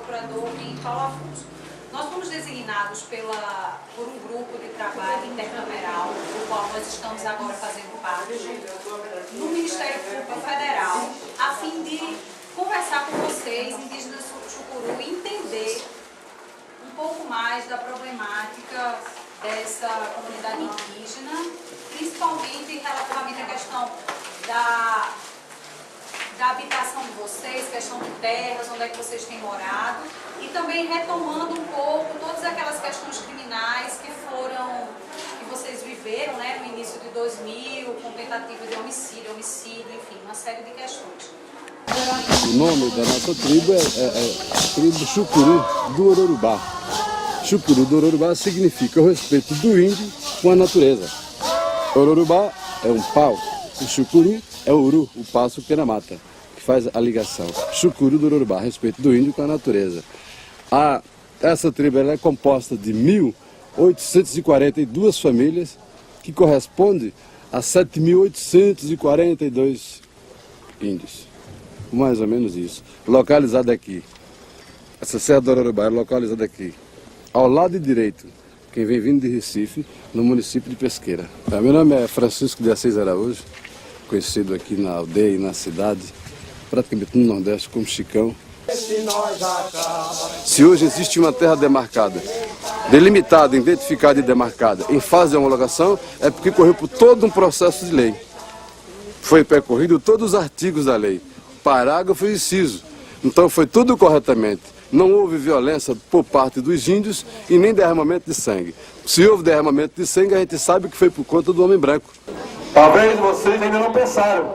procurador em Paulo Afonso. Nós fomos designados por um grupo de trabalho intercameral, do qual nós estamos agora fazendo parte, no Ministério Público Federal, a fim de conversar com vocês, indígenas do Chucuru, e entender um pouco mais da problemática dessa comunidade indígena, principalmente relativamente à questão da habitação de vocês, questão de terras, onde é que vocês têm morado, e também retomando um pouco todas aquelas questões criminais que vocês viveram, né, no início de 2000, com tentativa de homicídio, enfim, uma série de questões. O nome da nossa tribo é tribo Chucuru do Ororubá. Chucuru do Ororubá significa o respeito do índio com a natureza. Ororubá é um pau, o Chucuru é o uru, o pássaro que na mata, que faz a ligação. Chucuru do Ororubá, respeito do índio com a natureza. Essa tribo é composta de 1.842 famílias, que corresponde a 7.842 índios. Mais ou menos isso. Localizado aqui. Essa Serra do Ororubá é localizada aqui, ao lado direito, quem vem vindo de Recife, no município de Pesqueira. Meu nome é Francisco de Assis Araújo, conhecido aqui na aldeia e na cidade, praticamente no Nordeste, como Chicão. Se hoje existe uma terra demarcada, delimitada, identificada e demarcada, em fase de homologação, é porque correu por todo um processo de lei. Foi percorrido todos os artigos da lei, parágrafo e inciso. Então foi tudo corretamente. Não houve violência por parte dos índios e nem derramamento de sangue. Se houve derramamento de sangue, a gente sabe que foi por conta do homem branco. Talvez vocês ainda não pensaram.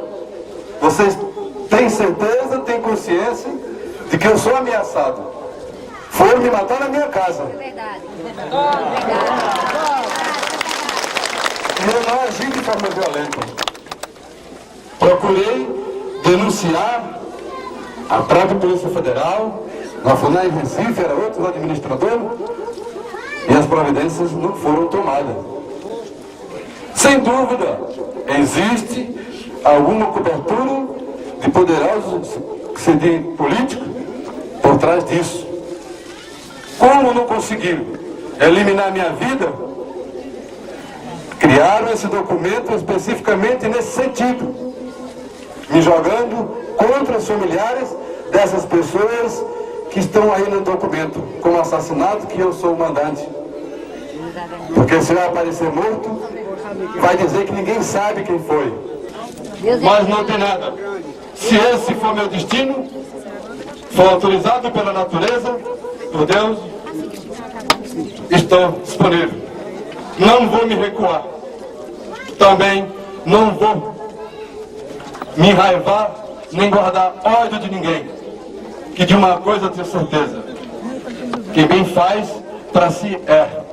Vocês têm certeza, têm consciência de que eu sou ameaçado. Foram me matar na minha casa. É verdade. E eu não agi de forma violenta. Procurei denunciar a própria Polícia Federal, na FUNAI em Recife, era outro administrador, e as providências não foram tomadas. Sem dúvida, existe alguma cobertura de poderosos políticos por trás disso. Como não conseguiram eliminar minha vida, criaram esse documento especificamente nesse sentido, me jogando contra os familiares dessas pessoas que estão aí no documento como assassinato, que eu sou o mandante. Porque se vai aparecer morto, vai dizer que ninguém sabe quem foi. Mas não tem nada. Se esse for meu destino, for autorizado pela natureza, por Deus, estou disponível. Não vou me recuar. Também não vou me enraivar, nem guardar ódio de ninguém. Que de uma coisa eu tenho certeza: quem bem faz, para si erra.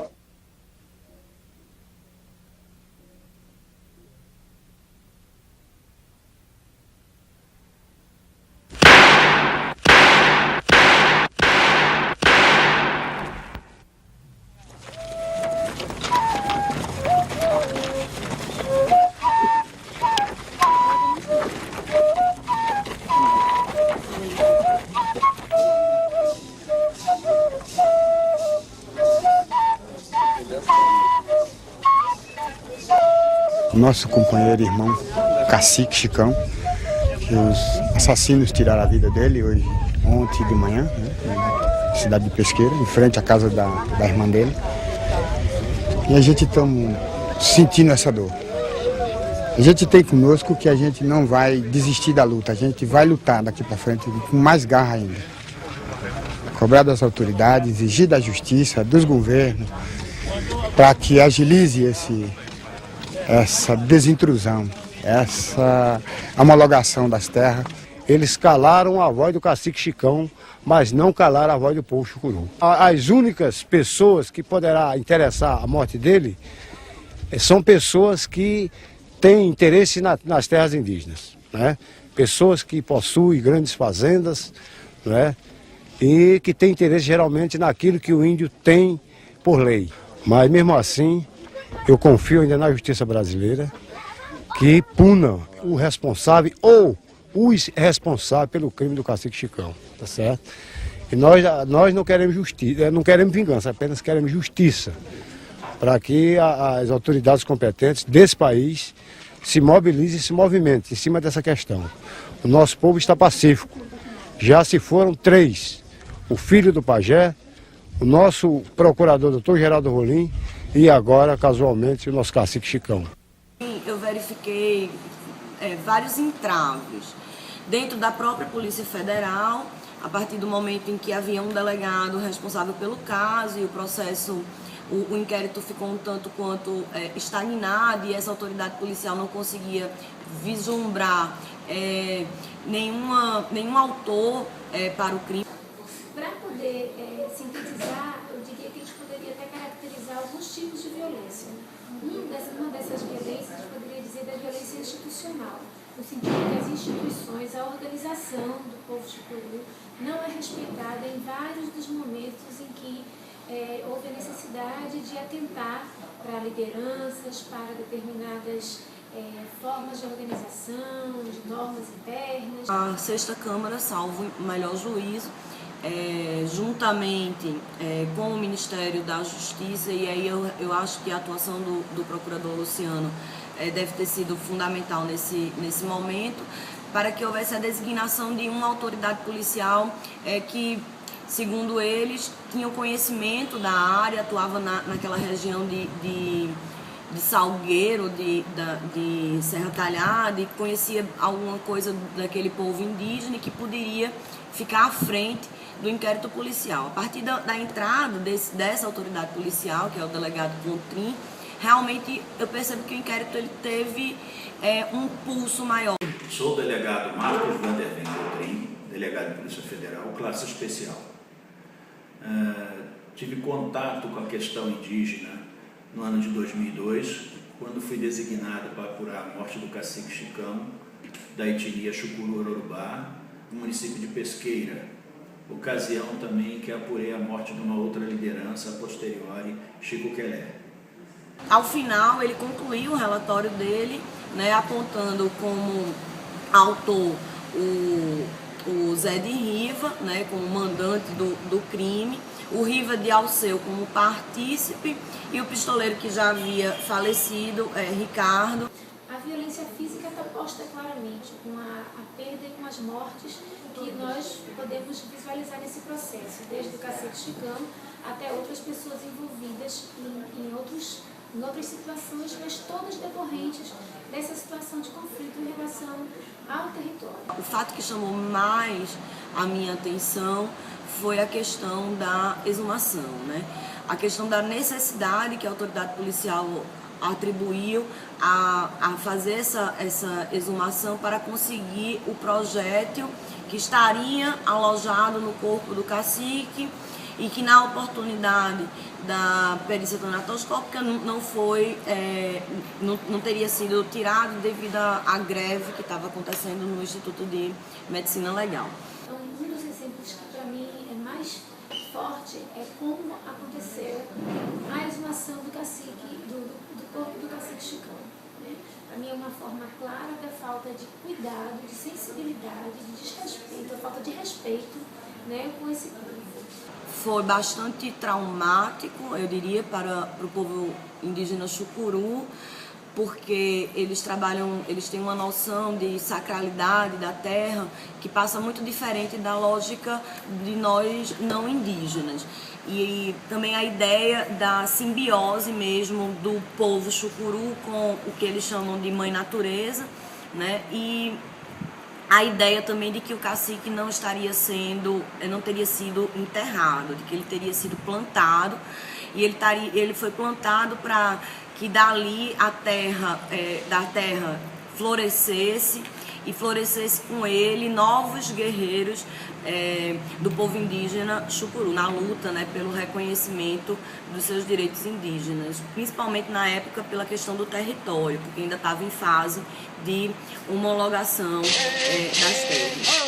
Nosso companheiro e irmão Cacique Chicão, que os assassinos tiraram a vida dele ontem de manhã, né, na cidade de Pesqueira, em frente à casa da irmã dele. E a gente está sentindo essa dor. A gente tem conosco que a gente não vai desistir da luta, a gente vai lutar daqui para frente com mais garra ainda. Cobrar das autoridades, exigir da justiça, dos governos, para que agilize essa desintrusão, essa homologação das terras. Eles calaram a voz do Cacique Chicão, mas não calaram a voz do povo Chucuru. As únicas pessoas que poderá interessar a morte dele são pessoas que têm interesse nas terras indígenas, né? Pessoas que possuem grandes fazendas, né? E que têm interesse geralmente naquilo que o índio tem por lei. Mas mesmo assim, eu confio ainda na justiça brasileira que puna o responsável ou os responsáveis pelo crime do Cacique Chicão, tá certo? E nós não queremos justiça, não queremos vingança, apenas queremos justiça, para que as autoridades competentes desse país se mobilizem e se movimentem em cima dessa questão. O nosso povo está pacífico. Já se foram 3, o filho do pajé, o nosso procurador, doutor Geraldo Rolim, e agora, casualmente, o nosso cacique Chicão. Eu verifiquei vários entraves dentro da própria Polícia Federal, a partir do momento em que havia um delegado responsável pelo caso e o processo, o inquérito ficou um tanto quanto estagnado e essa autoridade policial não conseguia vislumbrar nenhum autor para o crime. Para poder sintetizar, eu diria que a gente poderia até caracterizar alguns tipos de violência. Uma dessas violências, a gente poderia dizer da violência institucional, no sentido que as instituições, a organização do povo chucuru não é respeitada em vários dos momentos em que houve a necessidade de atentar para lideranças, para determinadas formas de organização, de normas internas. A Sexta Câmara, salvo o melhor juízo, juntamente com o Ministério da Justiça, e aí eu acho que a atuação do procurador Luciano deve ter sido fundamental nesse momento, para que houvesse a designação de uma autoridade policial que, segundo eles, tinha o conhecimento da área, atuava naquela região de Salgueiro, de Serra Talhada, e conhecia alguma coisa daquele povo indígena e que poderia ficar à frente do inquérito policial. A partir da entrada dessa autoridade policial, que é o delegado Contrim, realmente eu percebo que o inquérito ele teve um pulso maior. Sou o delegado Marcos Vanderven Contrim, delegado de Polícia Federal, classe especial. Tive contato com a questão indígena no ano de 2002, quando fui designado para apurar a morte do cacique Chicão, da etnia Chucuru-Ororubá, no município de Pesqueira. Ocasião também que apurei a morte de uma outra liderança, a posteriori, Chico Quelé. Ao final, ele concluiu o relatório dele, apontando como autor o Zé de Riva, como mandante do crime, o Riva de Alceu como partícipe e o pistoleiro que já havia falecido, Ricardo. A violência física está posta claramente com a perda e com as mortes que nós podemos visualizar nesse processo, desde o cacique Chicão até outras pessoas envolvidas em outras situações, mas todas decorrentes dessa situação de conflito em relação ao território. O fato que chamou mais a minha atenção foi a questão da exumação, a questão da necessidade que a autoridade policial atribuiu a fazer essa exumação para conseguir o projétil que estaria alojado no corpo do cacique e que na oportunidade da perícia tanatoscópica não teria sido tirado devido à greve que estava acontecendo no Instituto de Medicina Legal. Então, um dos exemplos que para mim é mais forte é como aconteceu a exumação do cacique, do corpo do cacique Chicão. Para mim é uma forma clara da falta de cuidado, de sensibilidade, de desrespeito, a falta de respeito com esse povo. Foi bastante traumático, eu diria, para o povo indígena Chucuru, porque eles têm uma noção de sacralidade da terra que passa muito diferente da lógica de nós não indígenas. E também a ideia da simbiose mesmo do povo Chucuru com o que eles chamam de mãe natureza, e a ideia também de que o cacique não teria sido enterrado, de que ele teria sido plantado, e ele foi plantado para que dali a terra, da terra florescesse, e florescesse com ele novos guerreiros do povo indígena Chucuru, na luta pelo reconhecimento dos seus direitos indígenas, principalmente na época pela questão do território, porque ainda estava em fase de homologação das terras.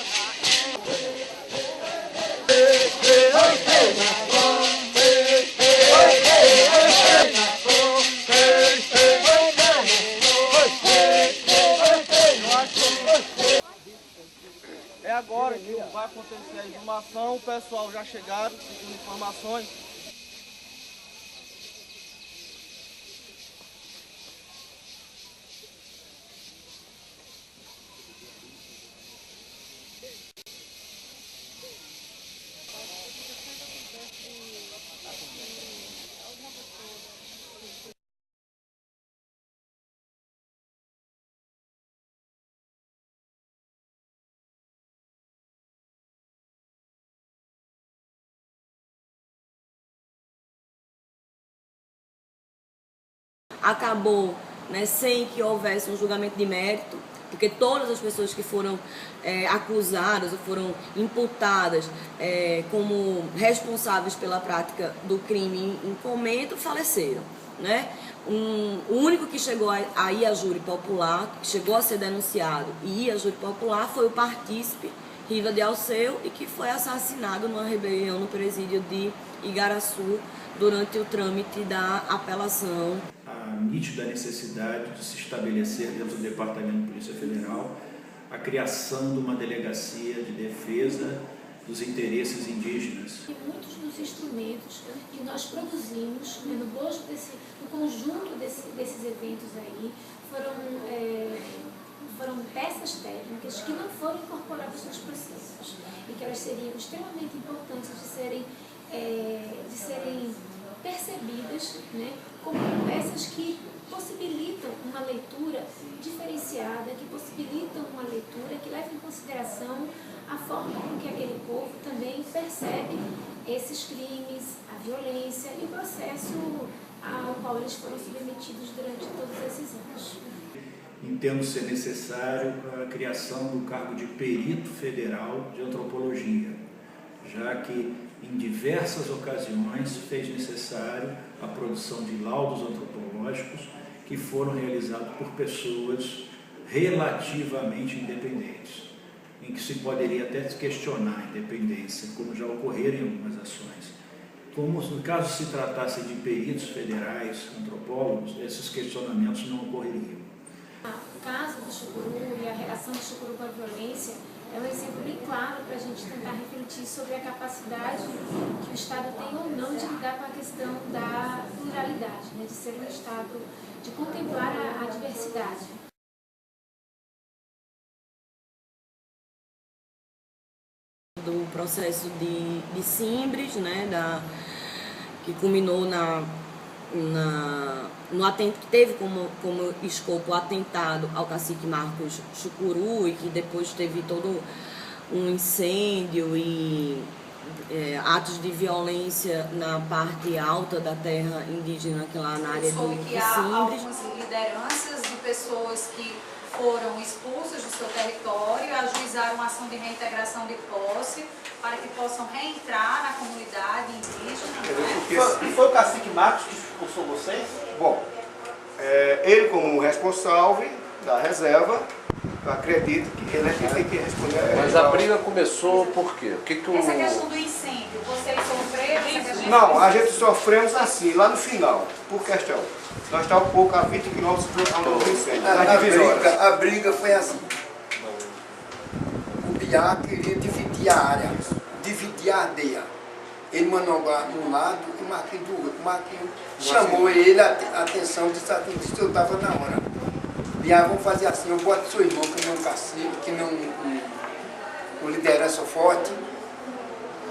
É agora que vai acontecer. a informação, o pessoal já chegaram com informações. Acabou, né, sem que houvesse um julgamento de mérito, porque todas as pessoas que foram acusadas ou foram imputadas como responsáveis pela prática do crime em comento faleceram, né? O único que chegou a ir a júri popular, que chegou a ser denunciado e ir a júri popular, foi o partícipe Riva de Alceu, e que foi assassinado numa rebelião no presídio de Igaraçu durante o trâmite da apelação. A nítida necessidade de se estabelecer dentro do Departamento de Polícia Federal a criação de uma delegacia de defesa dos interesses indígenas. E muitos dos instrumentos que nós produzimos, né, no conjunto desses eventos aí, foram peças técnicas que não foram incorporadas nos processos e que elas seriam extremamente importantes de serem percebidas, né, como peças que possibilitam uma leitura diferenciada, que possibilitam uma leitura que leva em consideração a forma com que aquele povo também percebe esses crimes, a violência e o processo ao qual eles foram submetidos durante todos esses anos. Entendo ser necessário a criação do cargo de perito federal de antropologia, já que em diversas ocasiões fez necessário a produção de laudos antropológicos que foram realizados por pessoas relativamente independentes, em que se poderia até questionar a independência, como já ocorreram em algumas ações. Como no caso se tratasse de peritos federais, antropólogos, esses questionamentos não ocorreriam. O caso do Chucuru e a relação do Chucuru com a violência é um exemplo bem claro para a gente tentar refletir sobre a capacidade que o Estado tem ou não de lidar com a questão da pluralidade, né, de ser um Estado, de contemplar a diversidade. Do processo de Simbres, né, que culminou no atento que teve como escopo o atentado ao cacique Marcos Chucuru, e que depois teve todo um incêndio e atos de violência na parte alta da terra indígena, que lá na área do que há Simbres. algumas lideranças de pessoas que foram expulsas do seu território e ajuizaram ação de reintegração de posse para que possam reentrar na comunidade indígena. Foi o cacique Marcos que expulsou vocês? Bom, ele como responsável da reserva, eu acredito que ele tem que responder. Mas a briga começou por quê? Essa questão do incêndio, vocês sofreram? Não, a gente sofremos assim, lá no final, por questão. Nós estávamos um pouco a 20 quilômetros do incêndio. A briga foi assim. O Biá queria dividir a área, dividir a aldeia. Ele manobrar de um lado e o Marquinhos do outro. O Marquinhos chamou ele a atenção, disse que eu estava na hora. Biá, vamos fazer assim, eu boto seu irmão que não é um cacique, que não uma liderança forte,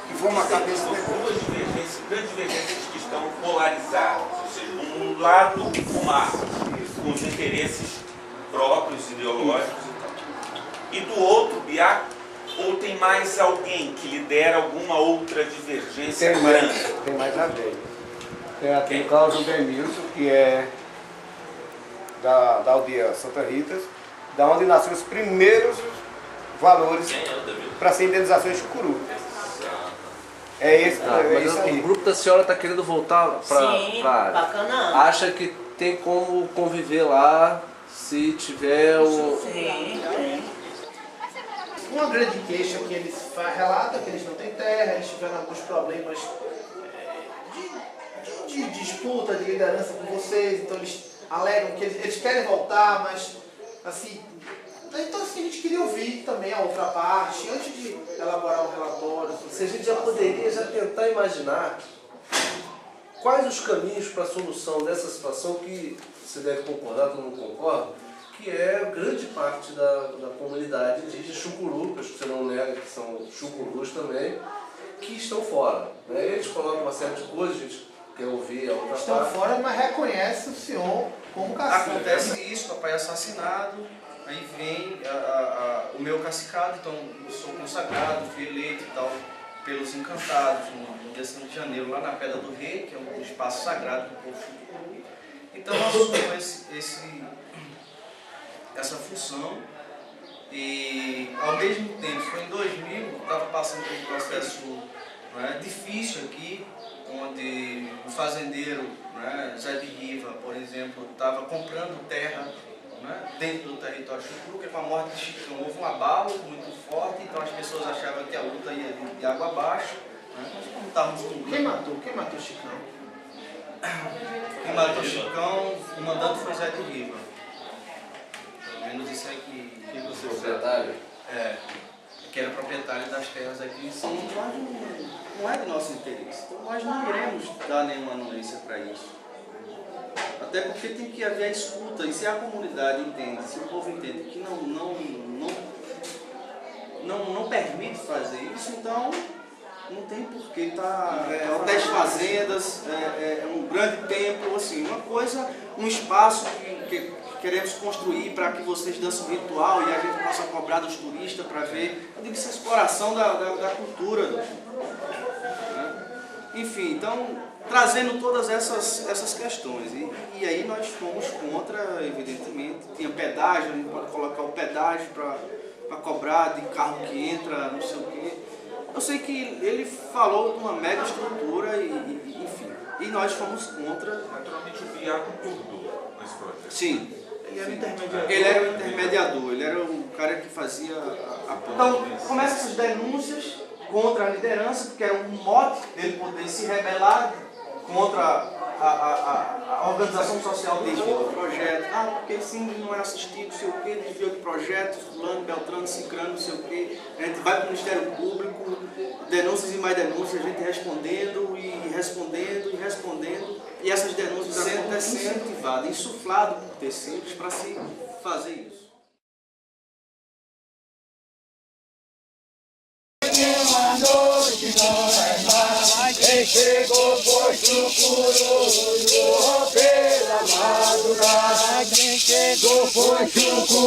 e vamos acabar esse negócio. Grandes divergências que estão polarizadas, ou seja, um lado o Marcos, com os interesses próprios, ideológicos e tal. E do outro, Biá, ou tem mais alguém que lidera alguma outra divergência grande? Tem mais alguém. Tem o Carlos Denilson, que é da aldeia Santa Rita, da onde nasceram os primeiros valores para ser indenização de Chucuru. É esse, isso aí. O grupo da senhora está querendo voltar para a área. Bacana. Acha que tem como conviver lá se tiver o... Sim. Uma grande queixa que eles relatam que eles não têm terra, eles tiveram alguns problemas de disputa, de liderança com vocês, então eles alegam que eles querem voltar, mas assim, Então assim, a gente queria ouvir também a outra parte, antes de elaborar um relatório. Se a gente já poderia tentar imaginar quais os caminhos para a solução dessa situação que você deve concordar, todo mundo concorda, que é grande parte da comunidade de chucuru, acho que você não nega que são chucurus também, que estão fora. Né? Eles colocam uma série de coisas, a gente quer ouvir a outra parte. Estão fora, mas reconhece o senhor como cacique. Acontece isso, papai é assassinado, aí vem o meu cacicado, então eu sou consagrado, fui eleito e tal, pelos encantados, no dia 5 de janeiro, lá na Pedra do Rei, que é um espaço sagrado do povo chucuru. Então eu assumo essa função e ao mesmo tempo, foi em 2000, estava passando por um processo difícil aqui, onde o fazendeiro Zé de Riva, por exemplo, estava comprando terra dentro do território chucuru, porque com a morte de Chicão houve um abalo muito forte, então as pessoas achavam que a luta ia de água abaixo. Quem matou Chicão? Quem matou Chicão, o mandante foi Zé de Riva. Pelo menos isso aí que você proprietário? Que era proprietário das terras aqui em São Paulo. Não é de nosso interesse. Então nós não iremos dar nenhuma anuência para isso. Até porque tem que haver a escuta, e se a comunidade entende, se o povo entende que não permite fazer isso, então não tem por que estar hotéis fazendas, um grande templo, assim, uma coisa, um espaço que queremos construir para que vocês dançem um ritual e a gente possa cobrar dos turistas para ver, eu digo, essa exploração da cultura. Né? Enfim, então, trazendo todas essas questões. E aí nós fomos contra, evidentemente, tinha pedágio, a gente pode colocar o pedágio para cobrar de carro que entra, não sei o quê. Eu sei que ele falou de uma mega estrutura, enfim, e nós fomos contra. Naturalmente o BIA concordou nesse projeto. Sim. Ele era o intermediador. Ele era o intermediador, ele era o cara que fazia a ponte. Então, começam essas denúncias contra a liderança, porque era um mote dele poder se rebelar contra a organização social desvio do projeto. Porque esse índio não é assistido, não sei o quê, desvio do projeto, fulano, beltrano, cicrano, não sei o quê. A gente vai para o Ministério Público, denúncias e mais denúncias, a gente respondendo e respondendo e respondendo. E essas denúncias sendo incentivadas, insufladas por terceiros para se fazer isso. Uma noite não é mais, quem chegou foi chucuru, pela madrugada. Quem chegou foi chucuru.